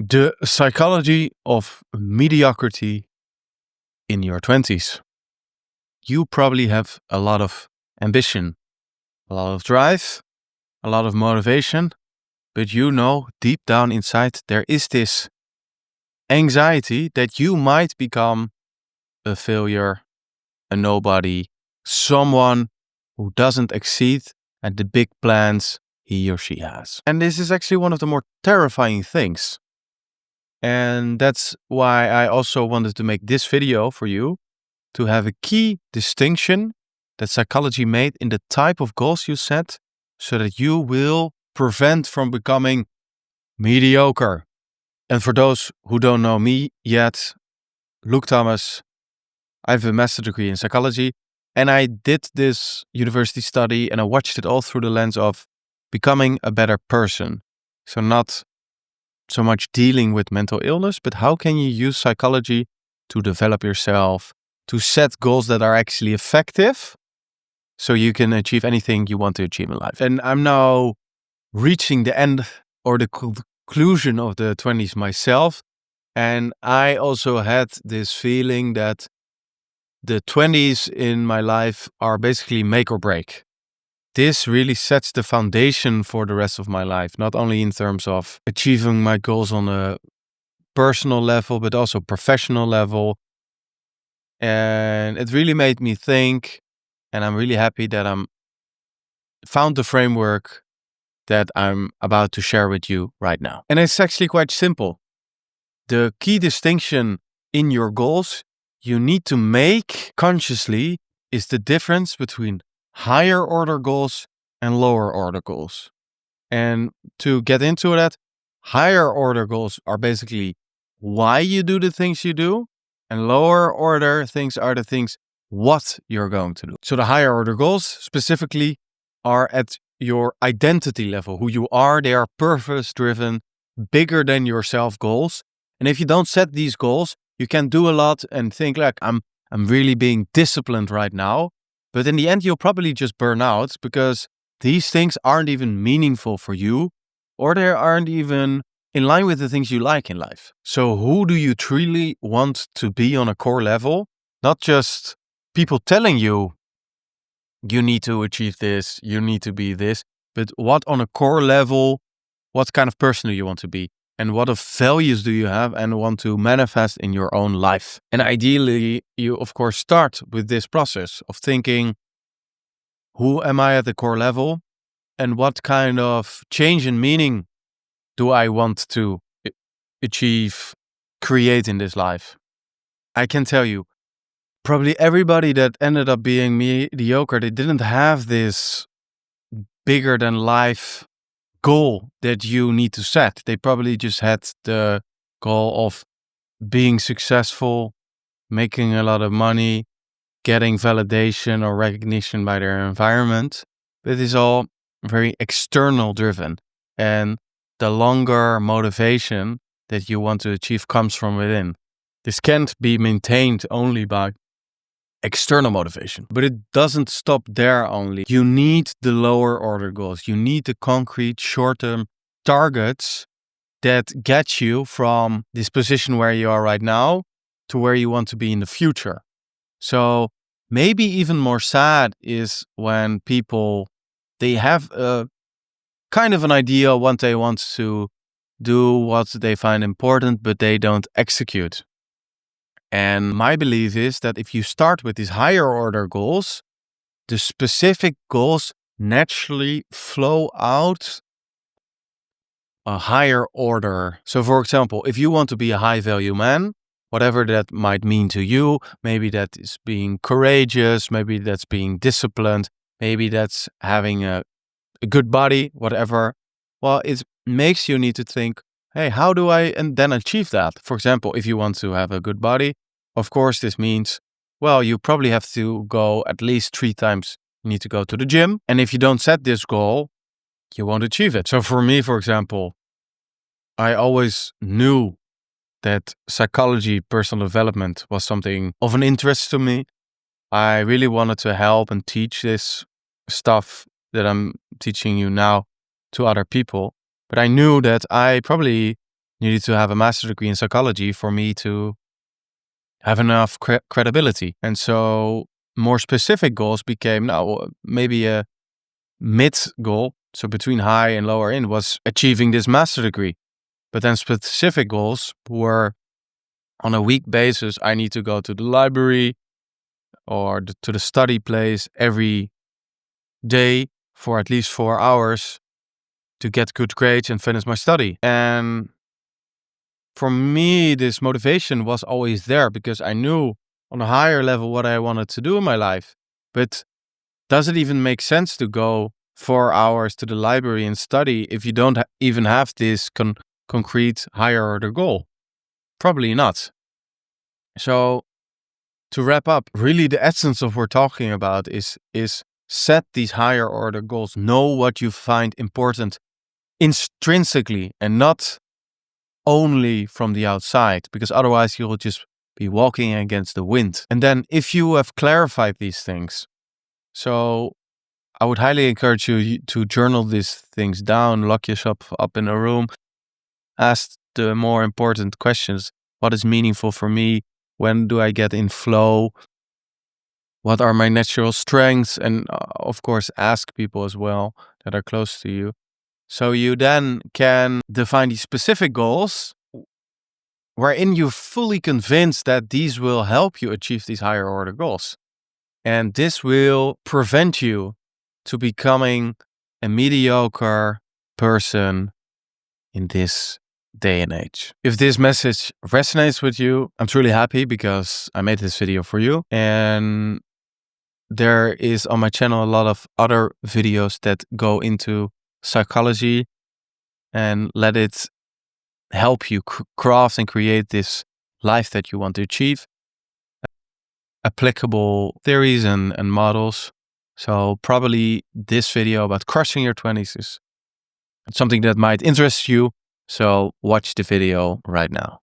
The psychology of mediocrity in your 20s. You probably have a lot of ambition, a lot of drive, a lot of motivation, but you know deep down inside there is this anxiety that you might become a failure, a nobody, someone who doesn't exceed at the big plans he or she has. And this is actually one of the more terrifying things. And that's why I also wanted to make this video for you, to have a key distinction that psychology made in the type of goals you set, so that you will prevent from becoming mediocre. And for those who don't know me yet, Luke Thomas, I have a master's degree in psychology, and I did this university study and I watched it all through the lens of becoming a better person. So not so much dealing with mental illness, but how can you use psychology to develop yourself, to set goals that are actually effective so you can achieve anything you want to achieve in life. And I'm now reaching the end or the conclusion of the 20s myself. And I also had this feeling that the 20s in my life are basically make or break. This really sets the foundation for the rest of my life, not only in terms of achieving my goals on a personal level, but also professional level. And it really made me think, and I'm really happy that I found the framework that I'm about to share with you right now. And it's actually quite simple. The key distinction in your goals you need to make consciously is the difference between higher order goals and lower order goals. And to get into that, higher order goals are basically why you do the things you do, and lower order things are the things what you're going to do. So the higher order goals specifically are at your identity level, who you are. They are purpose driven, bigger than yourself goals. And if you don't set these goals, you can do a lot and think like, I'm really being disciplined right now. But in the end, you'll probably just burn out because these things aren't even meaningful for you, or they aren't even in line with the things you like in life. So who do you truly want to be on a core level? Not just people telling you, you need to achieve this, you need to be this, but what on a core level, what kind of person do you want to be? And what of values do you have and want to manifest in your own life? And ideally, you of course start with this process of thinking, who am I at the core level? And what kind of change in meaning do I want to achieve, create in this life? I can tell you, probably everybody that ended up being mediocre, they didn't have this bigger than life goal that you need to set. They probably just had the goal of being successful, making a lot of money, getting validation or recognition by their environment. It is all very external driven. And the longer motivation that you want to achieve comes from within. This can't be maintained only by external motivation, but it doesn't stop there only. You need the lower order goals. You need the concrete short-term targets that get you from this position where you are right now to where you want to be in the future. So maybe even more sad is when people, they have a kind of an idea what they want to do, what they find important, but they don't execute. And my belief is that if you start with these higher order goals, the specific goals naturally flow out a higher order. So for example, if you want to be a high value man, whatever that might mean to you, maybe that is being courageous, maybe that's being disciplined, maybe that's having a good body, whatever. Well, it makes you need to think, hey, how do I and then achieve that? For example, if you want to have a good body, of course, this means, well, you probably have to go at least 3 times. You need to go to the gym. And if you don't set this goal, you won't achieve it. So for me, for example, I always knew that psychology, personal development was something of an interest to me. I really wanted to help and teach this stuff that I'm teaching you now to other people. But I knew that I probably You need to have a master's degree in psychology for me to have enough credibility. And so more specific goals became now maybe a mid goal. So between high and lower end was achieving this master's degree. But then specific goals were on a week basis, I need to go to the library or to the study place every day for at least 4 hours to get good grades and finish my study. And for me, this motivation was always there because I knew on a higher level what I wanted to do in my life. But does it even make sense to go 4 hours to the library and study if you don't even have this concrete higher order goal? Probably not. So to wrap up, really the essence of what we're talking about is set these higher order goals. Know what you find important intrinsically and not only from the outside, because otherwise you'll just be walking against the wind. And then if you have clarified these things, so I would highly encourage you to journal these things down, lock yourself up in a room, ask the more important questions. What is meaningful for me? When do I get in flow? What are my natural strengths? And of course, ask people as well that are close to you. So you then can define these specific goals wherein you're fully convinced that these will help you achieve these higher order goals. And this will prevent you to becoming a mediocre person in this day and age. If this message resonates with you, I'm truly happy because I made this video for you. And there is on my channel a lot of other videos that go into psychology and let it help you craft and create this life that you want to achieve. Applicable theories and models. So probably this video about crushing your 20s is something that might interest you. So watch the video right now.